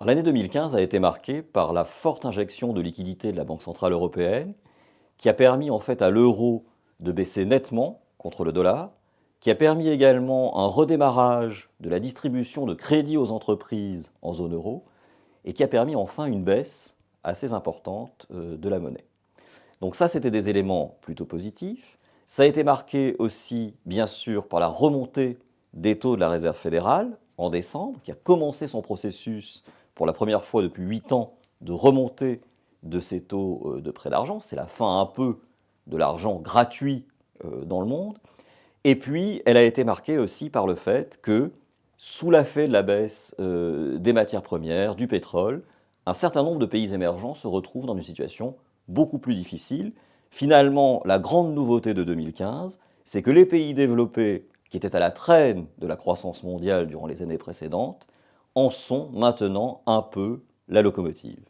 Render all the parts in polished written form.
L'année 2015 a été marquée par la forte injection de liquidités de la Banque centrale européenne qui a permis en fait à l'euro de baisser nettement contre le dollar, qui a permis également un redémarrage de la distribution de crédits aux entreprises en zone euro et qui a permis enfin une baisse assez importante de la monnaie. Donc ça, c'était des éléments plutôt positifs. Ça a été marqué aussi, bien sûr, par la remontée des taux de la Réserve fédérale en décembre, qui a commencé son processus pour la première fois depuis 8 ans de remontée de ces taux de prêt d'argent. C'est la fin un peu de l'argent gratuit dans le monde. Et puis, elle a été marquée aussi par le fait que, sous l'effet de la baisse des matières premières, du pétrole, un certain nombre de pays émergents se retrouvent dans une situation beaucoup plus difficile. Finalement, la grande nouveauté de 2015, c'est que les pays développés, qui étaient à la traîne de la croissance mondiale durant les années précédentes, en sont maintenant un peu la locomotive.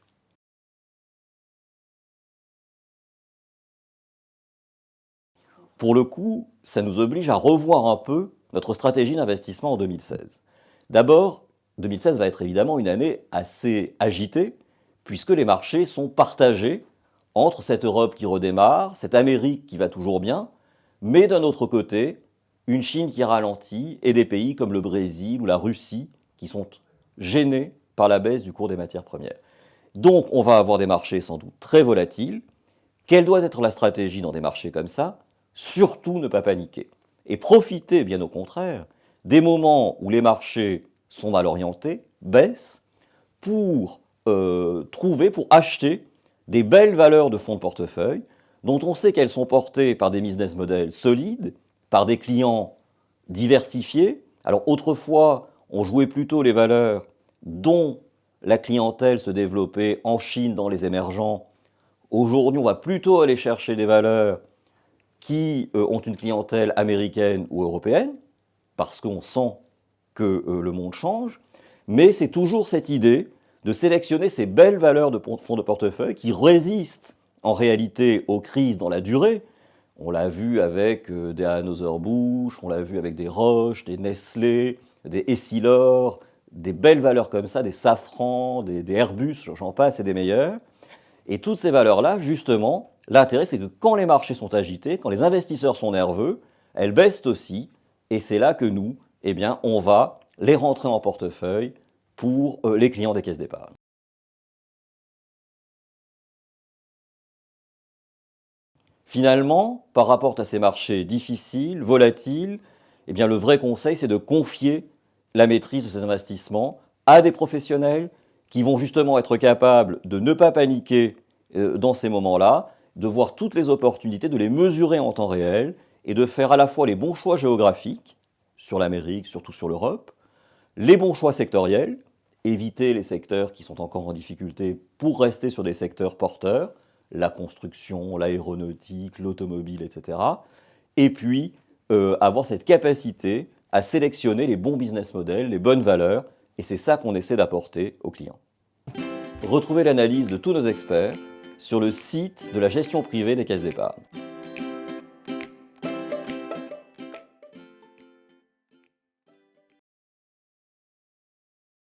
Pour le coup, ça nous oblige à revoir un peu notre stratégie d'investissement en 2016. D'abord, 2016 va être évidemment une année assez agitée, puisque les marchés sont partagés entre cette Europe qui redémarre, cette Amérique qui va toujours bien, mais d'un autre côté, une Chine qui ralentit et des pays comme le Brésil ou la Russie qui sont gênés par la baisse du cours des matières premières. Donc on va avoir des marchés sans doute très volatiles. Quelle doit être la stratégie dans des marchés comme ça? Surtout ne pas paniquer. Et profiter, bien au contraire, des moments où les marchés sont mal orientés, baissent, pour pour acheter des belles valeurs de fonds de portefeuille, dont on sait qu'elles sont portées par des business models solides, par des clients diversifiés. Alors autrefois, on jouait plutôt les valeurs dont la clientèle se développait en Chine, dans les émergents. Aujourd'hui, on va plutôt aller chercher des valeurs qui ont une clientèle américaine ou européenne, parce qu'on sent que le monde change, mais c'est toujours cette idée de sélectionner ces belles valeurs de fonds de portefeuille qui résistent en réalité aux crises dans la durée. On l'a vu avec des Anheuser-Busch, on l'a vu avec des Roche, des Nestlé, des Essilor, des belles valeurs comme ça, des Safran, des Airbus, j'en passe, et des meilleurs. Et toutes ces valeurs-là, justement, l'intérêt, c'est que quand les marchés sont agités, quand les investisseurs sont nerveux, elles baissent aussi, et c'est là que nous, eh bien, on va les rentrer en portefeuille pour les clients des caisses d'épargne. Finalement, par rapport à ces marchés difficiles, volatiles, eh bien, le vrai conseil, c'est de confier la maîtrise de ces investissements à des professionnels qui vont justement être capables de ne pas paniquer dans ces moments-là, de voir toutes les opportunités, de les mesurer en temps réel et de faire à la fois les bons choix géographiques sur l'Amérique, surtout sur l'Europe, les bons choix sectoriels, éviter les secteurs qui sont encore en difficulté pour rester sur des secteurs porteurs, la construction, l'aéronautique, l'automobile, etc. Et puis, avoir cette capacité à sélectionner les bons business models, les bonnes valeurs, et c'est ça qu'on essaie d'apporter aux clients. Retrouvez l'analyse de tous nos experts sur le site de la gestion privée des caisses d'épargne.